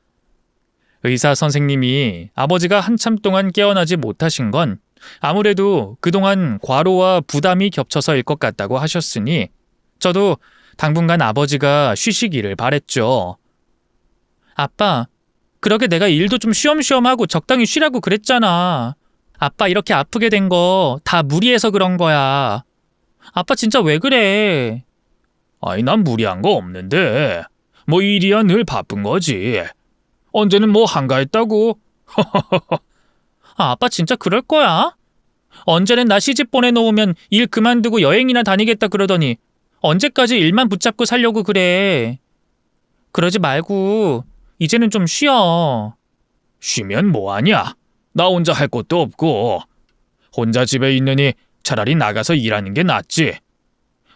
의사 선생님이 아버지가 한참 동안 깨어나지 못하신 건 아무래도 그동안 과로와 부담이 겹쳐서일 것 같다고 하셨으니 저도 당분간 아버지가 쉬시기를 바랬죠. 아빠, 그러게 내가 일도 좀 쉬엄쉬엄 하고 적당히 쉬라고 그랬잖아. 아빠 이렇게 아프게 된 거 다 무리해서 그런 거야. 아빠 진짜 왜 그래? 아이, 난 무리한 거 없는데. 뭐 일이야 늘 바쁜 거지. 언제는 뭐 한가했다고. 아빠 진짜 그럴 거야? 언제는 나 시집 보내놓으면 일 그만두고 여행이나 다니겠다 그러더니 언제까지 일만 붙잡고 살려고 그래. 그러지 말고 이제는 좀 쉬어. 쉬면 뭐하냐? 나 혼자 할 것도 없고. 혼자 집에 있느니 차라리 나가서 일하는 게 낫지.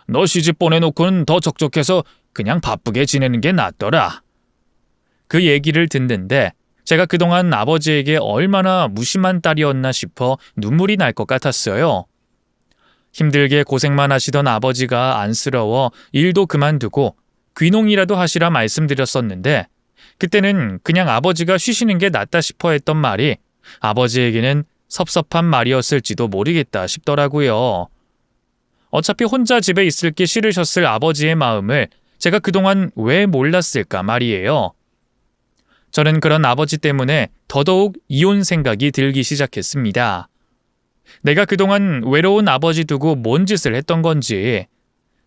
너 시집 보내놓고는 더 적적해서 그냥 바쁘게 지내는 게 낫더라. 그 얘기를 듣는데 제가 그동안 아버지에게 얼마나 무심한 딸이었나 싶어 눈물이 날 것 같았어요. 힘들게 고생만 하시던 아버지가 안쓰러워 일도 그만두고 귀농이라도 하시라 말씀드렸었는데 그때는 그냥 아버지가 쉬시는 게 낫다 싶어 했던 말이 아버지에게는 섭섭한 말이었을지도 모르겠다 싶더라고요. 어차피 혼자 집에 있을 게 싫으셨을 아버지의 마음을 제가 그동안 왜 몰랐을까 말이에요. 저는 그런 아버지 때문에 더더욱 이혼 생각이 들기 시작했습니다. 내가 그동안 외로운 아버지 두고 뭔 짓을 했던 건지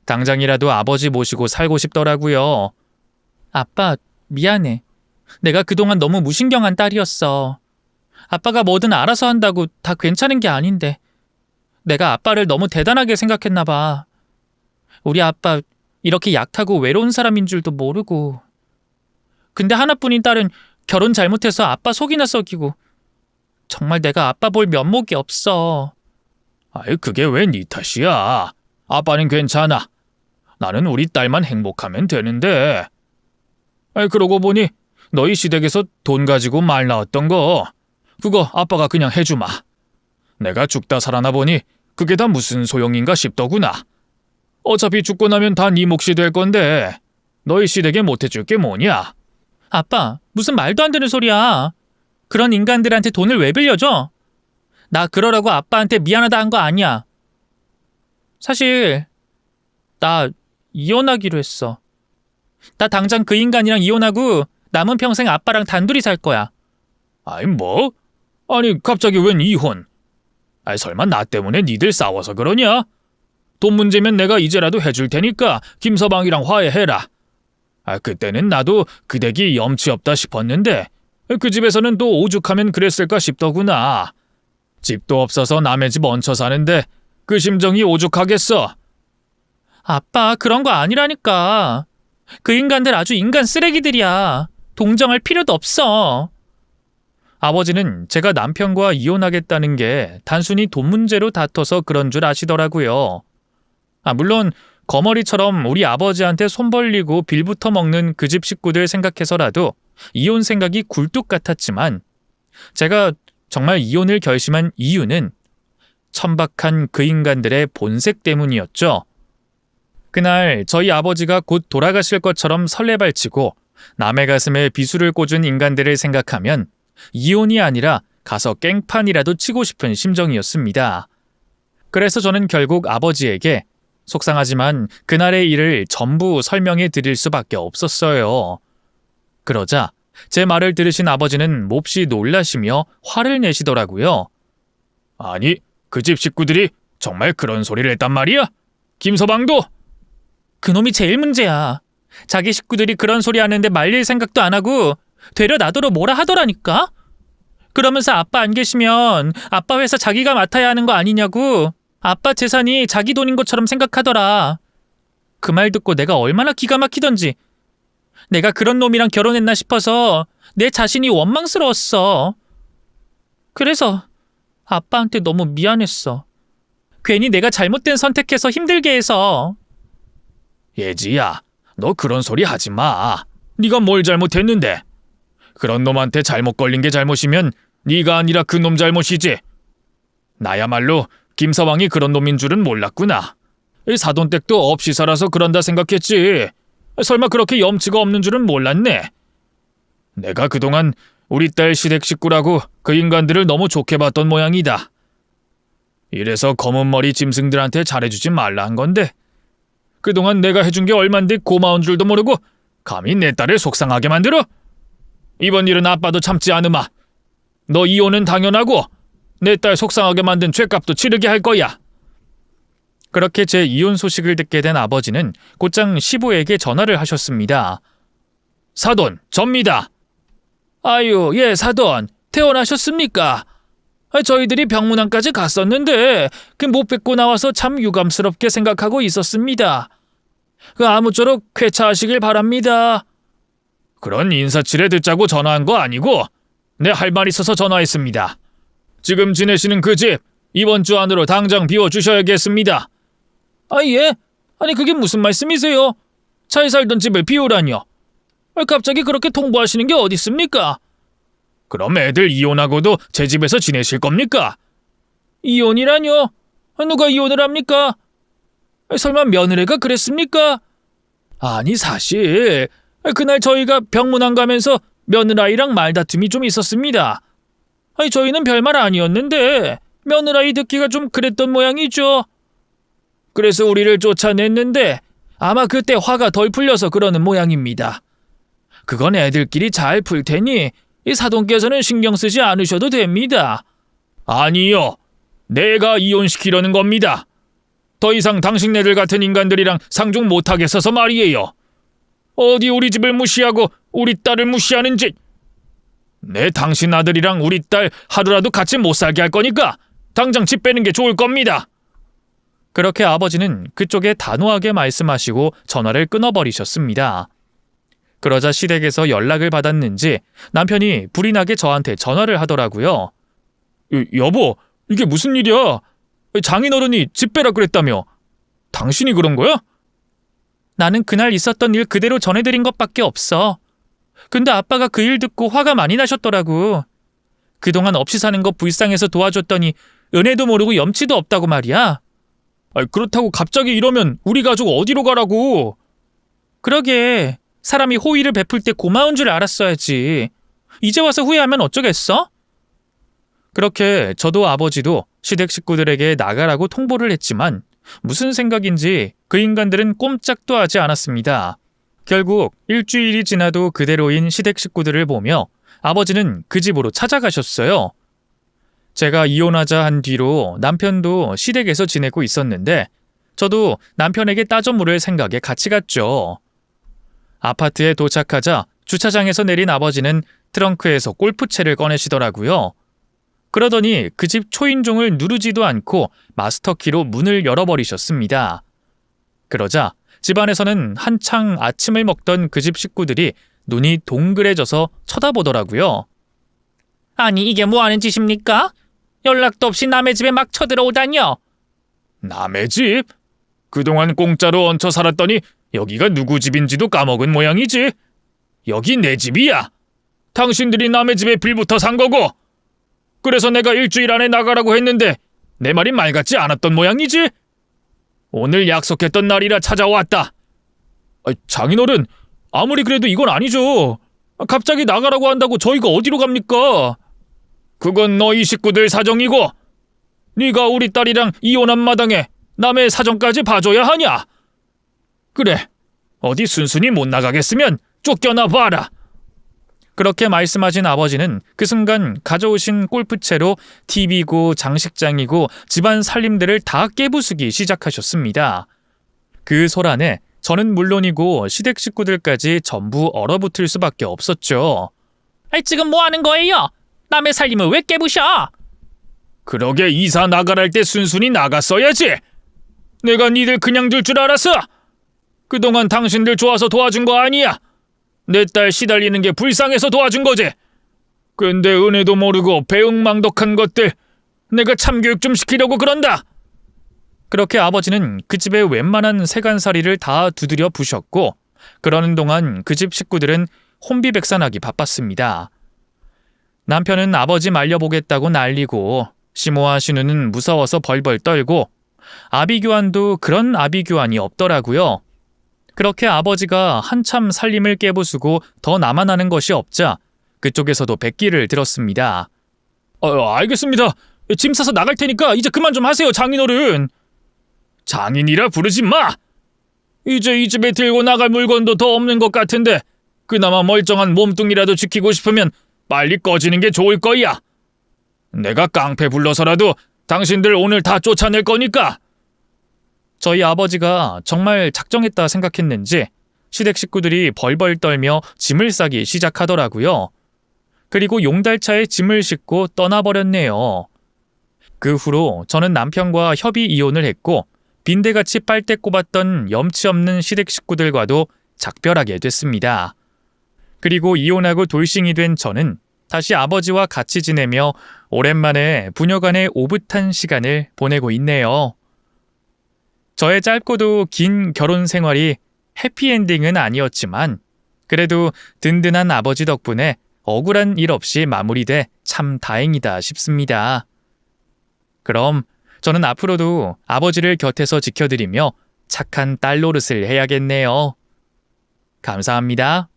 당장이라도 아버지 모시고 살고 싶더라고요. 아빠, 미안해. 내가 그동안 너무 무신경한 딸이었어. 아빠가 뭐든 알아서 한다고 다 괜찮은 게 아닌데 내가 아빠를 너무 대단하게 생각했나 봐. 우리 아빠 이렇게 약하고 외로운 사람인 줄도 모르고. 근데 하나뿐인 딸은 결혼 잘못해서 아빠 속이나 썩이고. 정말 내가 아빠 볼 면목이 없어. 아이, 그게 왜 네 탓이야? 아빠는 괜찮아. 나는 우리 딸만 행복하면 되는데. 아이, 그러고 보니 너희 시댁에서 돈 가지고 말 나왔던 거 그거 아빠가 그냥 해주마. 내가 죽다 살아나 보니 그게 다 무슨 소용인가 싶더구나. 어차피 죽고 나면 다 네 몫이 될 건데 너희 시댁에 못 해줄 게 뭐냐? 아빠, 무슨 말도 안 되는 소리야. 그런 인간들한테 돈을 왜 빌려줘? 나 그러라고 아빠한테 미안하다 한 거 아니야. 사실 나 이혼하기로 했어. 나 당장 그 인간이랑 이혼하고 남은 평생 아빠랑 단둘이 살 거야. 아이, 뭐? 아니, 갑자기 웬 이혼? 아이, 설마 나 때문에 니들 싸워서 그러냐? 돈 문제면 내가 이제라도 해줄 테니까 김서방이랑 화해해라. 아, 그때는 나도 그 댁이 염치 없다 싶었는데 그 집에서는 또 오죽하면 그랬을까 싶더구나. 집도 없어서 남의 집 얹혀 사는데 그 심정이 오죽하겠어. 아빠, 그런 거 아니라니까. 그 인간들 아주 인간 쓰레기들이야. 동정할 필요도 없어. 아버지는 제가 남편과 이혼하겠다는 게 단순히 돈 문제로 다퉈서 그런 줄 아시더라고요. 물론 거머리처럼 우리 아버지한테 손 벌리고 빌부터 먹는 그 집 식구들 생각해서라도 이혼 생각이 굴뚝 같았지만 제가 정말 이혼을 결심한 이유는 천박한 그 인간들의 본색 때문이었죠. 그날 저희 아버지가 곧 돌아가실 것처럼 설레발치고 남의 가슴에 비수를 꽂은 인간들을 생각하면 이혼이 아니라 가서 깽판이라도 치고 싶은 심정이었습니다. 그래서 저는 결국 아버지에게 속상하지만 그날의 일을 전부 설명해 드릴 수밖에 없었어요. 그러자 제 말을 들으신 아버지는 몹시 놀라시며 화를 내시더라고요. 아니, 그 집 식구들이 정말 그런 소리를 했단 말이야? 김서방도? 그놈이 제일 문제야. 자기 식구들이 그런 소리 하는데 말릴 생각도 안 하고 되려 나더러 뭐라 하더라니까? 그러면서 아빠 안 계시면 아빠 회사 자기가 맡아야 하는 거 아니냐고. 아빠 재산이 자기 돈인 것처럼 생각하더라. 그 말 듣고 내가 얼마나 기가 막히던지. 내가 그런 놈이랑 결혼했나 싶어서 내 자신이 원망스러웠어. 그래서 아빠한테 너무 미안했어. 괜히 내가 잘못된 선택해서 힘들게 해서. 예지야, 너 그런 소리 하지 마. 네가 뭘 잘못했는데. 그런 놈한테 잘못 걸린 게 잘못이면 네가 아니라 그 놈 잘못이지. 나야말로 김서방이 그런 놈인 줄은 몰랐구나. 사돈댁도 없이 살아서 그런다 생각했지. 설마 그렇게 염치가 없는 줄은 몰랐네. 내가 그동안 우리 딸 시댁 식구라고 그 인간들을 너무 좋게 봤던 모양이다. 이래서 검은 머리 짐승들한테 잘해주지 말라 한 건데 그동안 내가 해준 게 얼만데 고마운 줄도 모르고 감히 내 딸을 속상하게 만들어? 이번 일은 아빠도 참지 않으마. 너 이혼은 당연하고 내 딸 속상하게 만든 죗값도 치르게 할 거야. 그렇게 제 이혼 소식을 듣게 된 아버지는 곧장 시부에게 전화를 하셨습니다. 사돈, 접니다. 아유, 예, 사돈. 퇴원하셨습니까? 저희들이 병문안까지 갔었는데 못 뵙고 나와서 참 유감스럽게 생각하고 있었습니다. 아무쪼록 쾌차하시길 바랍니다. 그런 인사치레 듣자고 전화한 거 아니고 내 할 말 있어서 전화했습니다. 지금 지내시는 그 집 이번 주 안으로 당장 비워주셔야겠습니다. 예? 아니 그게 무슨 말씀이세요? 잘 살던 집을 비우라뇨? 갑자기 그렇게 통보하시는 게 어디 있습니까? 그럼 애들 이혼하고도 제 집에서 지내실 겁니까? 이혼이라뇨? 누가 이혼을 합니까? 설마 며느리가 그랬습니까? 아니 사실 그날 저희가 병문안 가면서 며느라이랑 말다툼이 좀 있었습니다. 저희는 별말 아니었는데 며느라이 듣기가 좀 그랬던 모양이죠. 그래서 우리를 쫓아냈는데 아마 그때 화가 덜 풀려서 그러는 모양입니다. 그건 애들끼리 잘 풀 테니 이 사돈께서는 신경 쓰지 않으셔도 됩니다. 아니요. 내가 이혼시키려는 겁니다. 더 이상 당신네들 같은 인간들이랑 상종 못하겠어서 말이에요. 어디 우리 집을 무시하고 우리 딸을 무시하는지. 내 당신 아들이랑 우리 딸 하루라도 같이 못 살게 할 거니까 당장 집 빼는 게 좋을 겁니다. 그렇게 아버지는 그쪽에 단호하게 말씀하시고 전화를 끊어버리셨습니다. 그러자 시댁에서 연락을 받았는지 남편이 불이 나게 저한테 전화를 하더라고요. 여보, 이게 무슨 일이야? 장인어른이 집 빼라 그랬다며. 당신이 그런 거야? 나는 그날 있었던 일 그대로 전해드린 것밖에 없어. 근데 아빠가 그 일 듣고 화가 많이 나셨더라고. 그동안 없이 사는 거 불쌍해서 도와줬더니 은혜도 모르고 염치도 없다고 말이야. 그렇다고 갑자기 이러면 우리 가족 어디로 가라고. 그러게. 사람이 호의를 베풀 때 고마운 줄 알았어야지. 이제 와서 후회하면 어쩌겠어? 그렇게 저도 아버지도 시댁 식구들에게 나가라고 통보를 했지만 무슨 생각인지 그 인간들은 꼼짝도 하지 않았습니다. 결국 일주일이 지나도 그대로인 시댁 식구들을 보며 아버지는 그 집으로 찾아가셨어요. 제가 이혼하자 한 뒤로 남편도 시댁에서 지내고 있었는데 저도 남편에게 따져 물을 생각에 같이 갔죠. 아파트에 도착하자 주차장에서 내린 아버지는 트렁크에서 골프채를 꺼내시더라고요. 그러더니 그 집 초인종을 누르지도 않고 마스터키로 문을 열어버리셨습니다. 그러자 집안에서는 한창 아침을 먹던 그 집 식구들이 눈이 동그래져서 쳐다보더라고요. 아니 이게 뭐하는 짓입니까? 연락도 없이 남의 집에 막 쳐들어오다니요. 남의 집? 그동안 공짜로 얹혀 살았더니 여기가 누구 집인지도 까먹은 모양이지. 여기 내 집이야. 당신들이 남의 집에 빌부터 산 거고. 그래서 내가 일주일 안에 나가라고 했는데 내 말이 말 같지 않았던 모양이지. 오늘 약속했던 날이라 찾아왔다. 장인어른, 아무리 그래도 이건 아니죠. 갑자기 나가라고 한다고 저희가 어디로 갑니까? 그건 너희 식구들 사정이고 네가 우리 딸이랑 이혼한 마당에 남의 사정까지 봐줘야 하냐? 그래, 어디 순순히 못 나가겠으면 쫓겨나 봐라. 그렇게 말씀하신 아버지는 그 순간 가져오신 골프채로 TV고 장식장이고 집안 살림들을 다 깨부수기 시작하셨습니다. 그 소란에 저는 물론이고 시댁 식구들까지 전부 얼어붙을 수밖에 없었죠. 지금 뭐 하는 거예요? 남의 살림을 왜 깨부셔? 그러게 이사 나가랄 때 순순히 나갔어야지. 내가 니들 그냥 둘 줄 알았어. 그동안 당신들 좋아서 도와준 거 아니야. 내 딸 시달리는 게 불쌍해서 도와준 거지. 근데 은혜도 모르고 배응망덕한 것들 내가 참교육 좀 시키려고 그런다. 그렇게 아버지는 그 집의 웬만한 세간살이를 다 두드려 부셨고 그러는 동안 그 집 식구들은 혼비백산하기 바빴습니다. 남편은 아버지 말려보겠다고 난리고 시모와 신우는 무서워서 벌벌 떨고 아비규환도 그런 아비규환이 없더라고요. 그렇게 아버지가 한참 살림을 깨부수고 더 남아나는 것이 없자 그쪽에서도 백기를 들었습니다. 알겠습니다. 짐 싸서 나갈 테니까 이제 그만 좀 하세요, 장인어른. 장인이라 부르지 마. 이제 이 집에 들고 나갈 물건도 더 없는 것 같은데 그나마 멀쩡한 몸뚱이라도 지키고 싶으면 빨리 꺼지는 게 좋을 거야. 내가 깡패 불러서라도 당신들 오늘 다 쫓아낼 거니까. 저희 아버지가 정말 작정했다 생각했는지 시댁 식구들이 벌벌 떨며 짐을 싸기 시작하더라고요. 그리고 용달차에 짐을 싣고 떠나버렸네요. 그 후로 저는 남편과 협의 이혼을 했고 빈대같이 빨대 꼽았던 염치 없는 시댁 식구들과도 작별하게 됐습니다. 그리고 이혼하고 돌싱이 된 저는 다시 아버지와 같이 지내며 오랜만에 부녀간의 오붓한 시간을 보내고 있네요. 저의 짧고도 긴 결혼 생활이 해피엔딩은 아니었지만 그래도 든든한 아버지 덕분에 억울한 일 없이 마무리돼 참 다행이다 싶습니다. 그럼 저는 앞으로도 아버지를 곁에서 지켜드리며 착한 딸 노릇을 해야겠네요. 감사합니다.